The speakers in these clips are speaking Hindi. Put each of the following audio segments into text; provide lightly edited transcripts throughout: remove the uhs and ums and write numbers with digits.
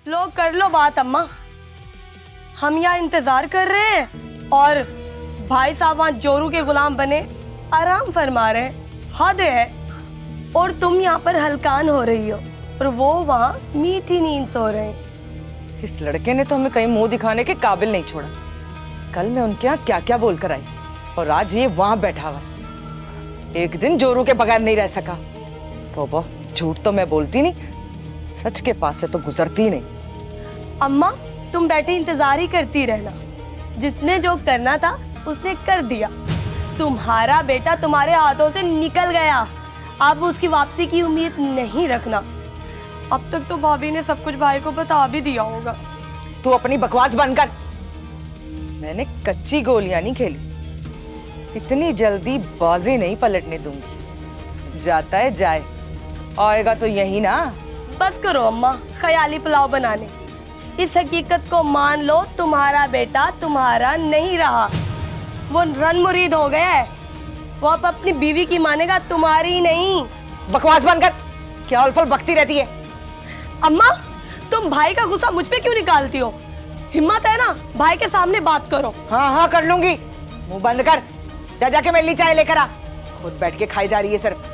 लो कर लो बात अम्मा। हम यहाँ इंतजार कर रहे हैं और भाई साहब वहाँ जोरू के गुलाम बने आराम फरमा रहे हैं। हद है। और तुम यहाँ पर हलकान हो रही हो और वो वहाँ मीठी नींद सो रहे हैं। इस लड़के ने तो हमें कहीं मुंह दिखाने के काबिल नहीं छोड़ा। कल मैं उनके यहाँ क्या क्या बोलकर आई और आज ये वहां बैठा हुआ। एक दिन जोरू के बगैर नहीं रह सका। तो वो झूठ तो मैं बोलती नहीं, सच के पास से तो गुजरती नहीं। अम्मा तुम बैठे इंतजार ही करती रहना। जिसने जो करना था उसने कर दिया। तुम्हारा बेटा तुम्हारे हाथों से निकल गया। अब उसकी वापसी की उम्मीद नहीं रखना। अब तक तो भाभी ने सब कुछ भाई को बता भी दिया होगा। तू अपनी बकवास बंद कर। मैंने कच्ची गोलियां नहीं खेली। इतनी जल्दी बाजी नहीं पलटने दूंगी। जाता है जाए, आएगा तो यही ना। बस करो अम्मा ख्याली पुलाव बनाने। इस हकीकत को मान लो, तुम्हारा बेटा तुम्हारा नहीं रहा। वो रन मुरीद हो गया है। वो अब अपनी बीवी की मानेगा, तुम्हारी नहीं। बकवास बंद कर। क्या उलफल बकती रहती है। अम्मा तुम भाई का गुस्सा मुझ पे क्यों निकालती हो? हिम्मत है ना, भाई के सामने बात करो। हाँ हाँ कर लूंगी। मुंह बंद कर। जा जाके मेरे लिए चाय लेकर आ। खुद बैठ के खाई जा रही है सिर्फ।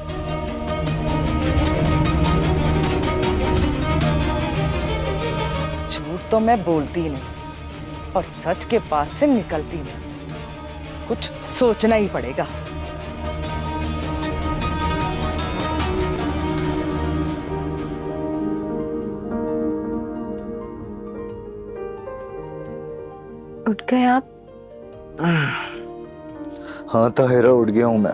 झूठ तो मैं बोलती नहीं और सच के पास से निकलती नहीं। कुछ सोचना ही पड़ेगा। उठ गए आप? हाँ ताहिरा उठ गया हूं मैं।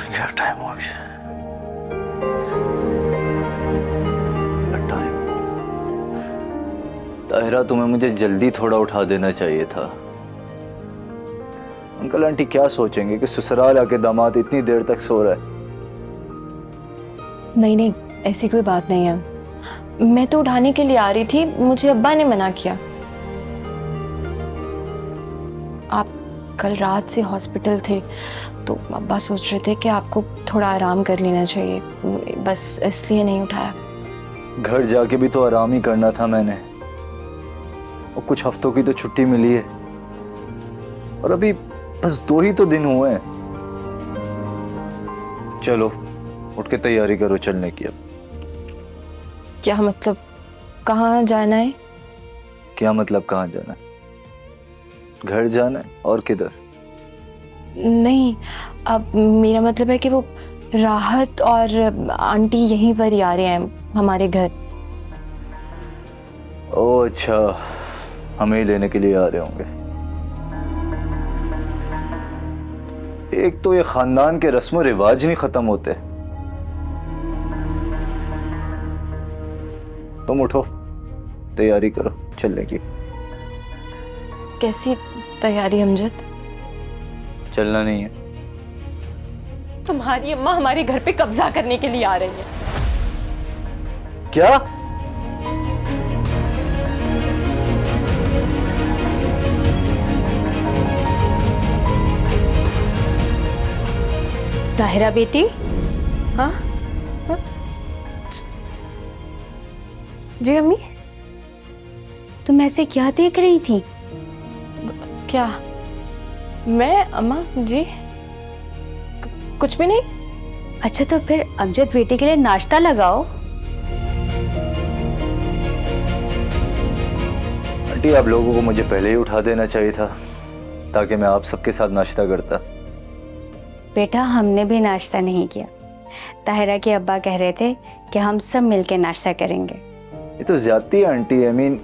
क्या टाइम हो गया? टाइम। ताहिरा तुम्हें मुझे जल्दी थोड़ा उठा देना चाहिए था। अंकल आंटी क्या सोचेंगे कि ससुराल आके दामाद इतनी देर तक सो रहा है। नहीं नहीं, ऐसी कोई बात नहीं है। मैं तो उठाने के लिए आ रही थी, मुझे अब्बा ने मना किया। आप कल रात से हॉस्पिटल थे तो अब्बा सोच रहे थे कि आपको थोड़ा आराम कर लेना चाहिए, बस इसलिए नहीं उठाया। घर जाके भी तो आराम ही करना था मैंने। और कुछ हफ्तों की तो छुट्टी मिली है और अभी बस 2 ही तो दिन हुए हैं। चलो उठ के तैयारी करो चलने की। अब क्या मतलब, कहाँ जाना है? क्या मतलब कहाँ जाना है? घर जाना है और किधर? नहीं, अब मेरा मतलब है कि वो राहत और आंटी यहीं पर ही आ रहे हैं हमारे घर। ओह अच्छा, हमें ही लेने के लिए आ रहे होंगे। एक तो ये खानदान के रस्म रिवाज नहीं खत्म होते। तुम उठो, तैयारी करो चलने की। कैसी तैयारी अमजद? चलना नहीं है? तुम्हारी अम्मा हमारे घर पे कब्जा करने के लिए आ रही है। क्या? ताहिरा बेटी। हाँ हाँ जी अम्मी। तुम ऐसे क्या देख रही थी? क्या? मैं अम्मा जी कुछ भी नहीं। अच्छा तो फिर अमजद बेटी के लिए नाश्ता लगाओ। आंटी आप लोगों को मुझे पहले ही उठा देना चाहिए था ताकि मैं आप सबके साथ नाश्ता करता। बेटा हमने भी नाश्ता नहीं किया। ताहिरा के अब्बा कह रहे थे कि हम सब मिलके नाश्ता करेंगे। ये तो ज्यादती है आंटी। आई मीन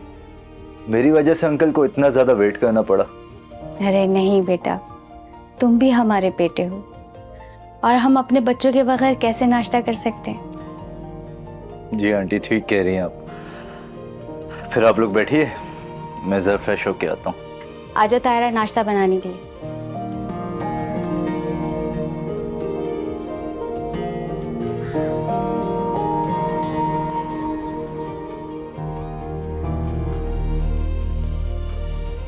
मेरी वजह से अंकल को इतना ज्यादा वेट करना पड़ा। अरे नहीं बेटा, तुम भी हमारे बेटे हो और हम अपने बच्चों के बगैर कैसे नाश्ता कर सकते हैं। जी आंटी ठीक कह रही हैं आप। फिर आप लोग बैठिए, मैं जरा फ्रेश होके आता हूँ। आजो ताहिरा नाश्ता बनाने के लिए।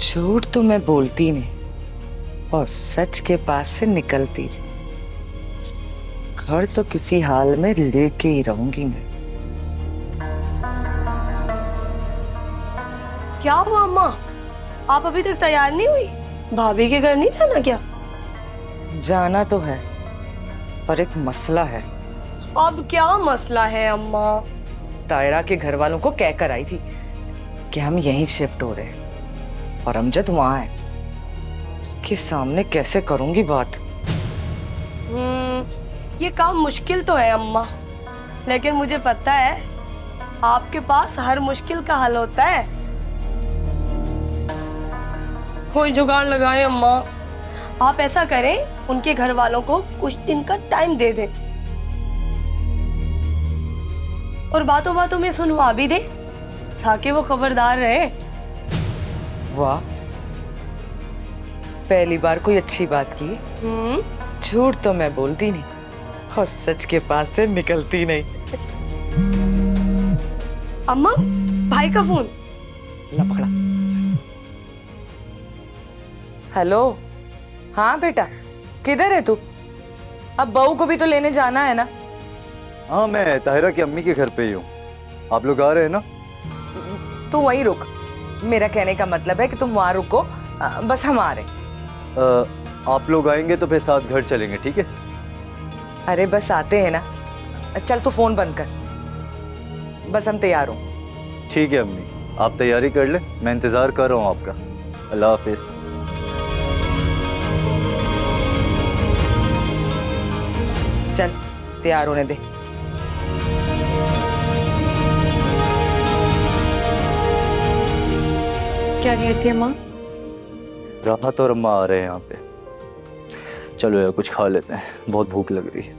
झूठ तो मैं बोलती नहीं और सच के पास से निकलती रही। घर तो किसी हाल में लेके ही रहूंगी मैं। क्या हुआ अम्मा, आप अभी तक तैयार नहीं हुई? भाभी के घर नहीं जाना क्या? जाना तो है, पर एक मसला है। अब क्या मसला है अम्मा? तायरा के घर वालों को कह कर आई थी कि हम यहीं शिफ्ट हो रहे हैं और अमजद वहां है। उसके सामने कैसे करूंगी बात? ये काम मुश्किल तो है अम्मा, लेकिन मुझे पता है आपके पास हर मुश्किल का हल होता है। कोई जुगाड़ लगाएं अम्मा। आप ऐसा करें, उनके घर वालों को कुछ दिन का टाइम दे दें और बातों बातों में सुनवा भी दें ताकि वो खबरदार रहे। वाह, पहली बार कोई अच्छी बात की। झूठ तो मैं बोलती नहीं और सच के पास से निकलती नहीं। अम्मा, भाई का फोन। ला पकड़ा। हेलो, हाँ बेटा, किधर है तू? अब बहू को भी तो लेने जाना है ना? हाँ, मैं ताहिरा की अम्मी के घर पे ही हूँ। आप लोग आ रहे हैं ना? तू वहीं रुक। मेरा कहने का मतलब है कि तुम वहां रुको, बस हम आ रहे। आप लोग आएंगे तो फिर साथ घर चलेंगे, ठीक है? अरे बस आते हैं ना। चल तू फोन बंद कर, बस हम तैयार हूँ। ठीक है अम्मी, आप तैयारी कर ले, मैं इंतजार कर रहा हूँ आपका। अल्लाह हाफिज। चल तैयार होने दे। क्या कहती है माँ? राहत और अम्मा आ रहे हैं यहाँ पे। चलो यार कुछ खा लेते हैं, बहुत भूख लग रही है।